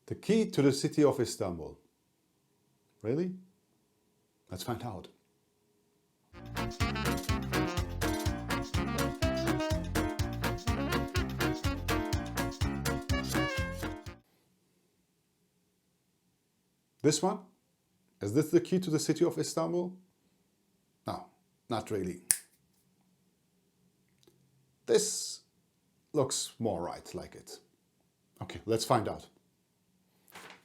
The key to the city of Istanbul. Really? Let's find out. This one? Is this the key to the city of Istanbul? No, not really. This looks more right like it. Okay, let's find out.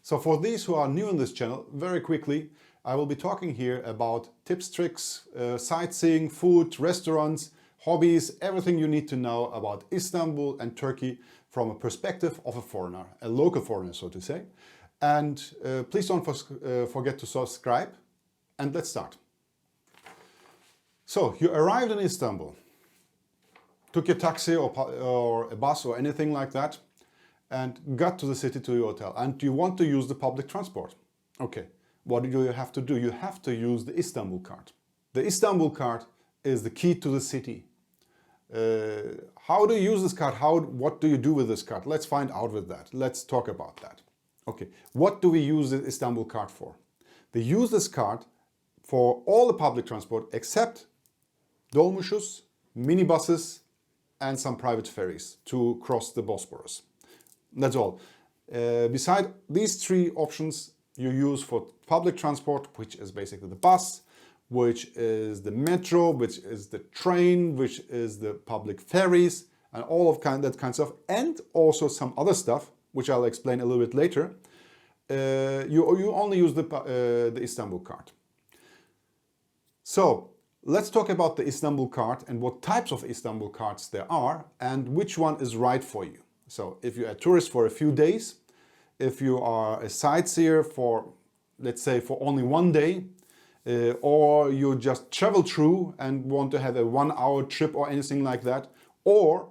So for these who are new on this channel, very quickly, I will be talking here about tips, tricks, sightseeing, food, restaurants, hobbies, everything you need to know about Istanbul and Turkey from a perspective of a foreigner, a local foreigner, so to say. And please don't forget to subscribe, and let's start. So you arrived in Istanbul, took your taxi or a bus or anything like that, and got to the city, to your hotel, and you want to use the public transport. Okay, what do you have to do? You have to use the Istanbul Card. The Istanbul Card is the key to the city. How do you use this card? What do you do with this card? Let's find out with that. Let's talk about that. Okay, what do we use the Istanbul Card for? We use this card for all the public transport except dolmuşus, minibuses, and some private ferries to cross the Bosphorus. That's all. Beside these three options, you use for public transport, which is basically the bus, which is the metro, which is the train, which is the public ferries, and all of that kind of stuff, and also some other stuff, which I'll explain a little bit later. You only use the Istanbul Card. So let's talk about the Istanbul Card and what types of Istanbul Cards there are and which one is right for you. So if you're a tourist for a few days, if you are a sightseer for, let's say, for only one day, or you just travel through and want to have a 1-hour trip or anything like that, or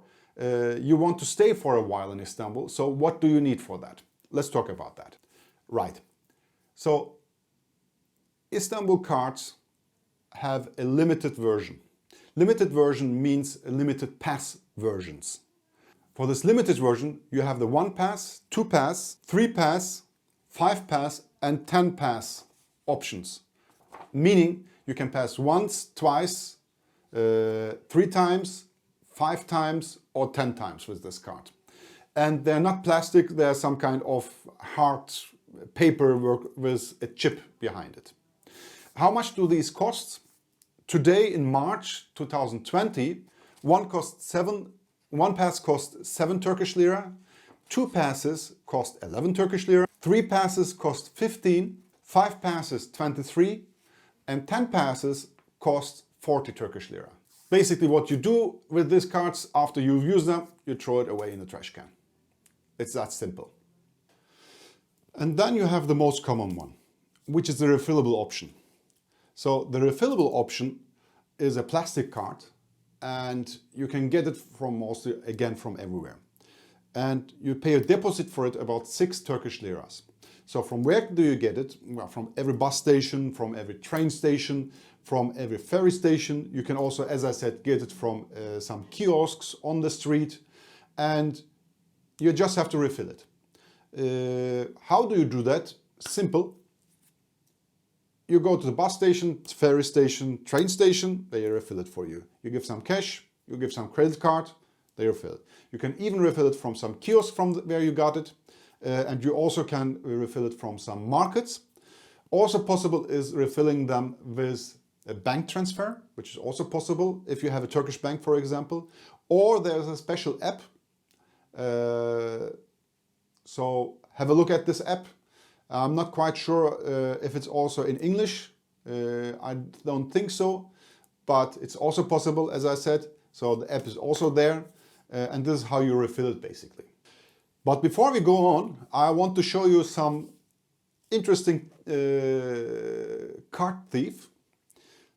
you want to stay for a while in Istanbul, so what do you need for that? Let's talk about that. Right. So Istanbul Cards have a limited version. Limited version means limited pass versions. For this limited version, you have the 1 pass, 2 pass, 3 pass, 5 pass, and 10 pass options. Meaning you can pass once, twice, 3 times, 5 times, or 10 times with this card. And they're not plastic, they're some kind of hard paperwork with a chip behind it. How much do these cost? Today in March 2020, one pass costs 7 Turkish lira, 2 passes cost 11 Turkish lira, 3 passes cost 15, 5 passes 23, and 10 passes cost 40 Turkish lira. Basically what you do with these cards after you've used them, you throw it away in the trash can. It's that simple. And then you have the most common one, which is the refillable option. So the refillable option is a plastic card, and you can get it from mostly, again, from everywhere. And you pay a deposit for it about 6 Turkish liras. So from where do you get it? Well, from every bus station, from every train station, from every ferry station. You can also, as I said, get it from some kiosks on the street, and you just have to refill it. How do you do that? Simple. You go to the bus station, ferry station, train station, they refill it for you. You give some cash, you give some credit card, they refill it. You can even refill it from some kiosk from where you got it, and you also can refill it from some markets. Also possible is refilling them with a bank transfer, which is also possible if you have a Turkish bank, for example, or there's a special app. So have a look at this app. I'm not quite sure if it's also in English. I don't think so, but it's also possible, as I said. So the app is also there, and this is how you refill it basically. But before we go on, I want to show you some interesting card thief.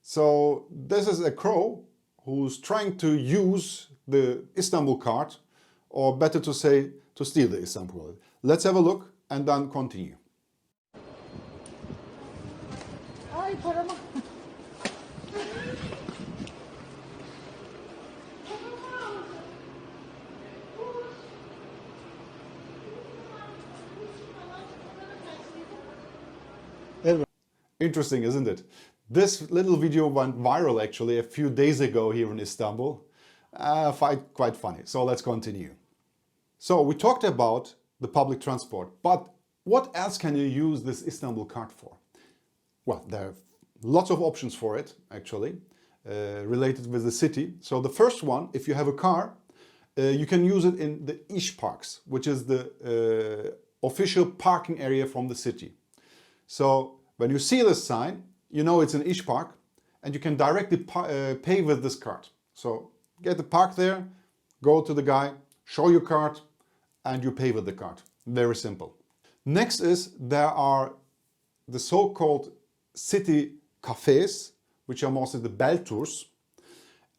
So this is a crow who's trying to use the Istanbul Card, or better to say, to steal the Istanbul Card. Let's have a look and then continue. Ay paramı. Interesting, isn't it? This little video went viral actually a few days ago here in Istanbul. Quite funny. So let's continue. So we talked about the public transport, but what else can you use this Istanbul card for? Well, there are lots of options for it actually, related with the city. So the first one, if you have a car, you can use it in the iş parks, which is the official parking area from the city. So when you see this sign, you know it's an iş park, and you can directly pay with this card. So get the park there, go to the guy, show your card, and you pay with the card. Very simple. Next is there are the so-called city cafes, which are mostly the bell tours.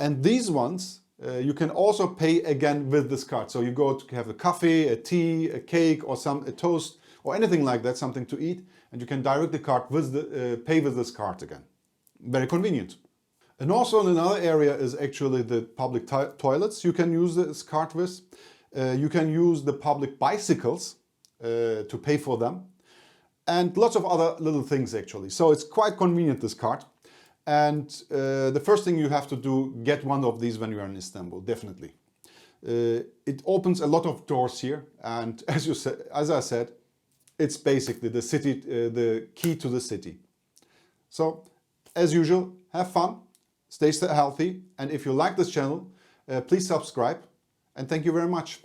And these ones, you can also pay again with this card. So you go to have a coffee, a tea, a cake, or a toast, or anything like that, something to eat, and you can direct the card with pay with this card again. Very convenient. And also in another area is actually the public toilets you can use this card with. You can use the public bicycles to pay for them. And lots of other little things actually. So it's quite convenient, this card. And the first thing you have to do, get one of these when you are in Istanbul, definitely. It opens a lot of doors here. And as I said, it's basically the city, the key to the city. So as usual, have fun, stay healthy. And if you like this channel, please subscribe. And thank you very much.